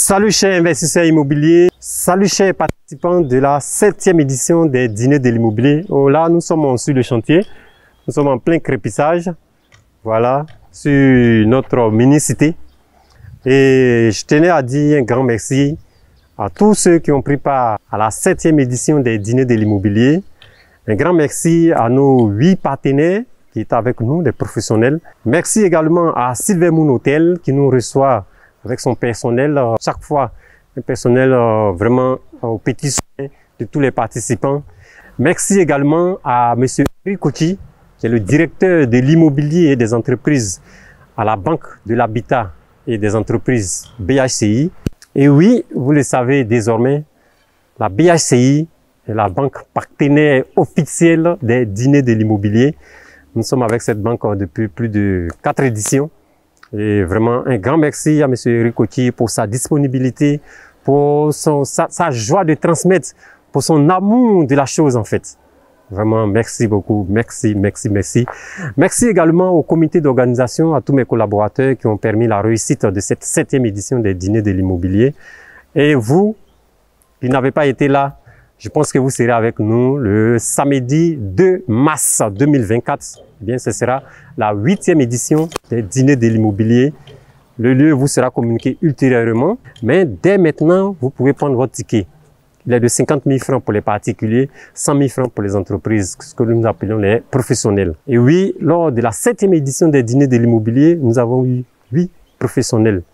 Salut chers investisseurs immobiliers, salut chers participants de la 7e édition des dîners de l'immobilier. Oh, là, nous sommes sur le chantier, nous sommes en plein crépissage, voilà, sur notre mini-cité. Et je tenais à dire un grand merci à tous ceux qui ont pris part à la 7e édition des dîners de l'immobilier. Un grand merci à nos 8 partenaires qui étaient avec nous, des professionnels. Merci également à Silvermoon Hotel qui nous reçoit avec son personnel, chaque fois un personnel vraiment au petit soin de tous les participants. Merci également à M. Rikochi, qui est le directeur de l'immobilier et des entreprises à la Banque de l'Habitat et des entreprises BHCI. Et oui, vous le savez désormais, la BHCI est la banque partenaire officielle des dîners de l'immobilier. Nous sommes avec cette banque depuis plus de 4 éditions. Et vraiment, un grand merci à M. Rikochi pour sa disponibilité, pour sa joie de transmettre, pour son amour de la chose en fait. Vraiment, merci beaucoup. Merci, merci, merci. Merci également au comité d'organisation, à tous mes collaborateurs qui ont permis la réussite de cette 7e édition des dîners de l'immobilier. Et vous, qui n'avez pas été là, je pense que vous serez avec nous le samedi 2 mars 2024. Eh bien, ce sera la 8e édition des dîners de l'immobilier. Le lieu vous sera communiqué ultérieurement, mais dès maintenant, vous pouvez prendre votre ticket. Il est de 50 000 francs pour les particuliers, 100 000 francs pour les entreprises, ce que nous appelons les professionnels. Et oui, lors de la 7e édition des dîners de l'immobilier, nous avons eu 8 professionnels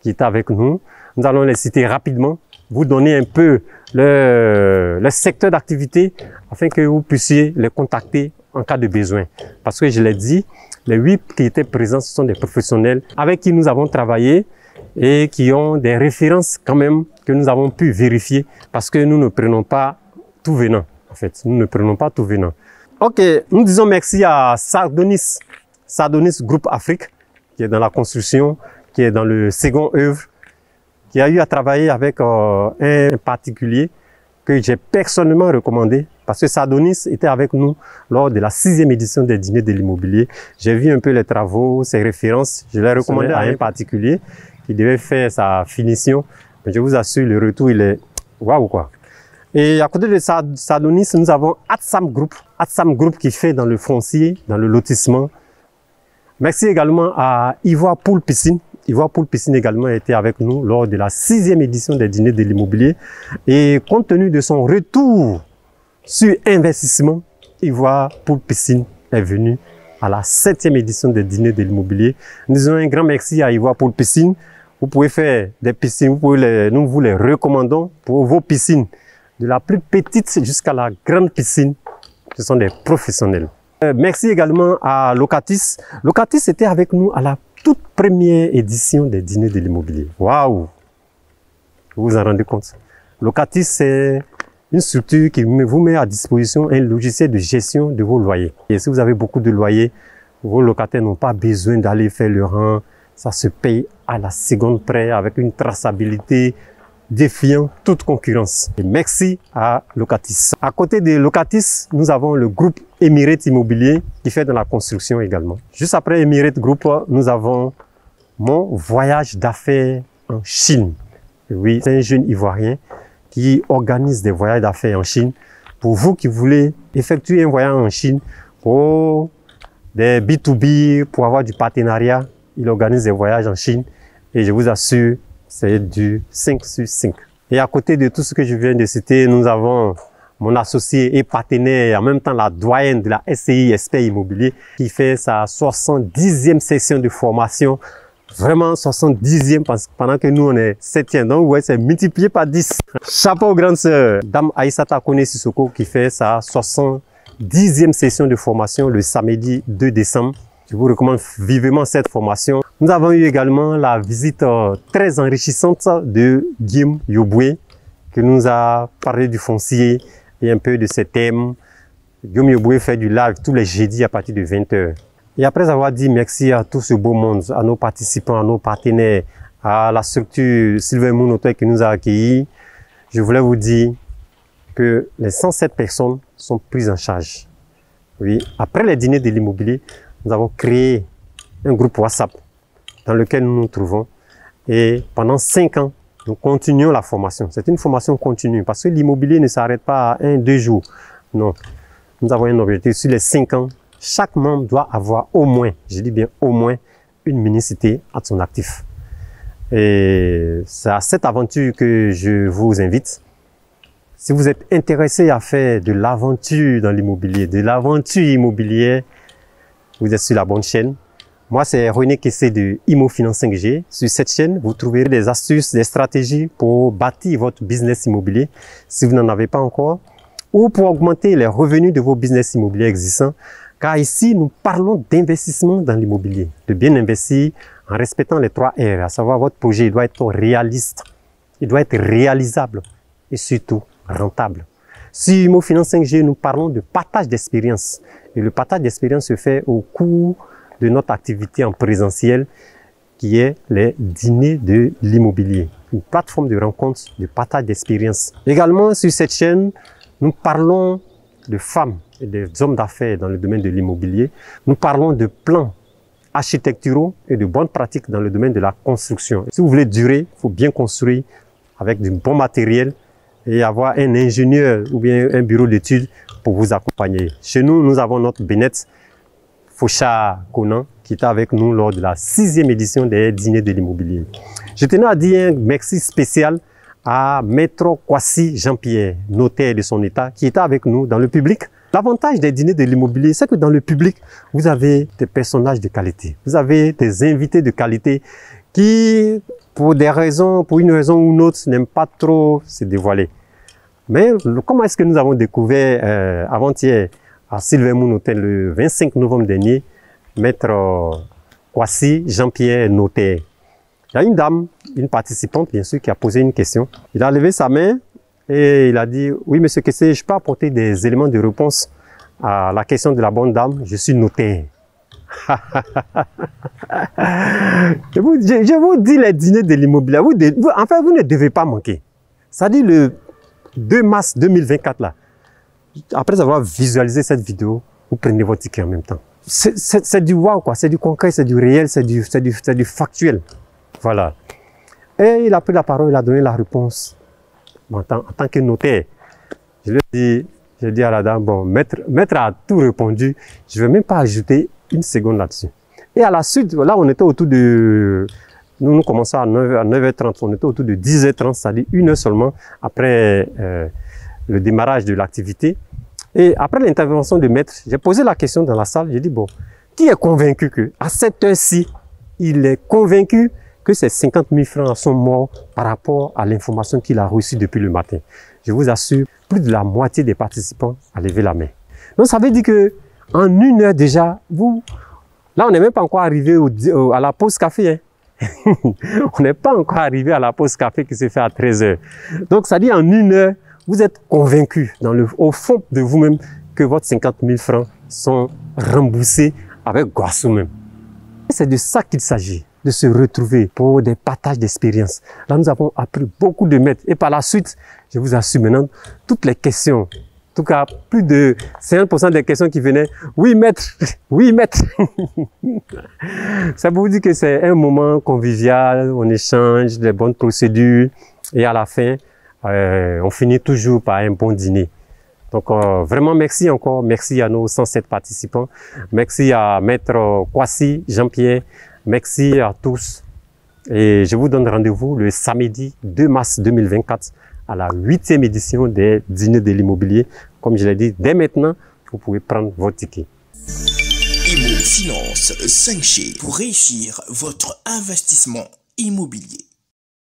qui étaient avec nous. Nous allons les citer rapidement, vous donner un peu le secteur d'activité afin que vous puissiez les contacter en cas de besoin. Parce que je l'ai dit, les 8 qui étaient présents, ce sont des professionnels avec qui nous avons travaillé et qui ont des références quand même que nous avons pu vérifier parce que nous ne prenons pas tout venant. En fait, nous ne prenons pas tout venant. Ok, nous disons merci à Sardonis Group Afrique qui est dans la construction, qui est dans le second œuvre, qui a eu à travailler avec un particulier que j'ai personnellement recommandé parce que Sardonis était avec nous lors de la 6e édition des dîners de l'immobilier. J'ai vu un peu les travaux, ses références. Je l'ai recommandé à un particulier qui devait faire sa finition. Mais je vous assure, le retour, il est waouh quoi. Et à côté de Sardonis, nous avons Atsam Group qui fait dans le foncier, dans le lotissement. Merci également à Ivoire Pool Piscine. Ivoire Pool Piscine également a été avec nous lors de la 6e édition des dîners de l'immobilier. Et compte tenu de son retour sur investissement, Ivoire Pool Piscine est venu à la 7e édition des dîners de l'immobilier. Nous disons un grand merci à Ivoire Pool Piscine. Vous pouvez faire des piscines, nous vous les recommandons pour vos piscines. De la plus petite jusqu'à la grande piscine, ce sont des professionnels. Merci également à Locatis. Locatis était avec nous à la toute première édition des dîners de l'immobilier. Waouh! Vous vous en rendez compte? Locatis, c'est une structure qui vous met à disposition un logiciel de gestion de vos loyers. Et si vous avez beaucoup de loyers, vos locataires n'ont pas besoin d'aller faire le rang. Ça se paye à la seconde près avec une traçabilité défiant toute concurrence. Et merci à Locatis. À côté de Locatis, nous avons le groupe Emirate Immobilier qui fait de la construction également. Juste après Emirate Group, nous avons mon voyage d'affaires en Chine. Et oui, c'est un jeune Ivoirien qui organise des voyages d'affaires en Chine. Pour vous qui voulez effectuer un voyage en Chine pour des B2B, pour avoir du partenariat, il organise des voyages en Chine et je vous assure, c'est du 5 sur 5. Et à côté de tout ce que je viens de citer, nous avons mon associé et partenaire et en même temps la doyenne de la SCI Expert Immobilier qui fait sa 70e session de formation. Vraiment 70e parce que pendant que nous on est 7e. Donc ouais, c'est multiplié par 10. Chapeau aux grandes sœurs. Dame Aïssata Kone Sissoko qui fait sa 70e session de formation le samedi 2 décembre. Je vous recommande vivement cette formation. Nous avons eu également la visite très enrichissante de Guillaume Yoboué qui nous a parlé du foncier et un peu de ses thèmes. Guillaume Yoboué fait du live tous les jeudis à partir de 20 h. Et après avoir dit merci à tout ce beau monde, à nos participants, à nos partenaires, à la structure Silvermoon Hotel qui nous a accueillis, je voulais vous dire que les 107 personnes sont prises en charge. Oui, après les dîners de l'immobilier, nous avons créé un groupe WhatsApp dans lequel nous nous trouvons. Et pendant 5 ans, Nous continuons la formation. C'est une formation continue parce que l'immobilier ne s'arrête pas à 1-2 jours. Non. Nous avons un objectif sur les 5 ans. Chaque membre doit avoir au moins, je dis bien au moins, une mini-cité à son actif. Et c'est à cette aventure que je vous invite. Si vous êtes intéressé à faire de l'aventure dans l'immobilier, de l'aventure immobilière, vous êtes sur la bonne chaîne. Moi, c'est René Kessé de ImoFinance 5G. Sur cette chaîne, vous trouverez des astuces, des stratégies pour bâtir votre business immobilier si vous n'en avez pas encore, ou pour augmenter les revenus de vos business immobiliers existants. Car ici, nous parlons d'investissement dans l'immobilier, de bien investir en respectant les 3 R, à savoir votre projet doit être réaliste, il doit être réalisable et surtout rentable. Sur ImoFinance 5G, nous parlons de partage d'expérience. Et le partage d'expérience se fait au cours de notre activité en présentiel qui est les dîners de l'immobilier, une plateforme de rencontre, de partage d'expérience. Également, sur cette chaîne, nous parlons de femmes et des hommes d'affaires dans le domaine de l'immobilier. Nous parlons de plans architecturaux et de bonnes pratiques dans le domaine de la construction. Si vous voulez durer, il faut bien construire avec du bon matériel et avoir un ingénieur ou bien un bureau d'études pour vous accompagner. Chez nous, nous avons notre Bénette Fauchard Conan qui était avec nous lors de la 6e édition des dîners de l'immobilier. Je tenais à dire un merci spécial à Maître Kwasi Jean-Pierre, notaire de son état, qui était avec nous dans le public. L'avantage des dîners de l'immobilier, c'est que dans le public, vous avez des personnages de qualité. Vous avez des invités de qualité qui, pour une raison ou une autre, n'aiment pas trop se dévoiler. Mais comment est-ce que nous avons découvert avant-hier à Silvermoon Hotel le 25 novembre dernier, Maître Kwasi Jean-Pierre, notaire. Il y a une dame, une participante bien sûr, qui a posé une question. Il a levé sa main et il a dit « Oui, monsieur Kessé, je peux apporter des éléments de réponse à la question de la bonne dame. Je suis notaire. » je vous dis les dîners de l'immobilier. Enfin, vous ne devez pas manquer. Ça dit le 2 mars 2024 là. Après avoir visualisé cette vidéo, vous prenez votre ticket en même temps. C'est du wow, quoi. C'est du concret, c'est du réel, c'est du factuel. Voilà. Et il a pris la parole, il a donné la réponse. En tant que notaire, je lui ai dit à la dame, bon, maître a tout répondu, je ne vais même pas ajouter une seconde là-dessus. Et à la suite, là, on était autour de... Nous commençons à 9h30, on était autour de 10h30, c'est-à-dire 1 heure seulement après le démarrage de l'activité. Et après l'intervention de maître, j'ai posé la question dans la salle, j'ai dit, bon, qui est convaincu que à cette heure-ci, il est convaincu que ces 50 000 francs sont morts par rapport à l'information qu'il a reçue depuis le matin? Je vous assure, plus de la moitié des participants a levé la main. Donc ça veut dire que en 1 heure déjà, là on n'est même pas encore arrivé à la pause café. Hein. On n'est pas encore arrivé à la pause café qui se fait à 13 h. Donc ça dit en 1 heure, vous êtes convaincu au fond de vous-même que votre 50 000 francs sont remboursés avec grâce même. C'est de ça qu'il s'agit, de se retrouver pour des partages d'expérience. Là, nous avons appris beaucoup de maîtres. Et par la suite, je vous assure maintenant, toutes les questions, en tout cas, plus de 50% des questions qui venaient, oui maître, oui maître. Ça vous dit que c'est un moment convivial, on échange des bonnes procédures et à la fin, on finit toujours par un bon dîner. Donc vraiment merci encore, merci à nos 107 participants, merci à Maître Kwasi Jean-Pierre, merci à tous et je vous donne rendez-vous le samedi 2 mars 2024 à la 8e édition des dîners de l'immobilier. Comme je l'ai dit, dès maintenant, vous pouvez prendre votre ticket. ImoFinance 5G pour réussir votre investissement immobilier.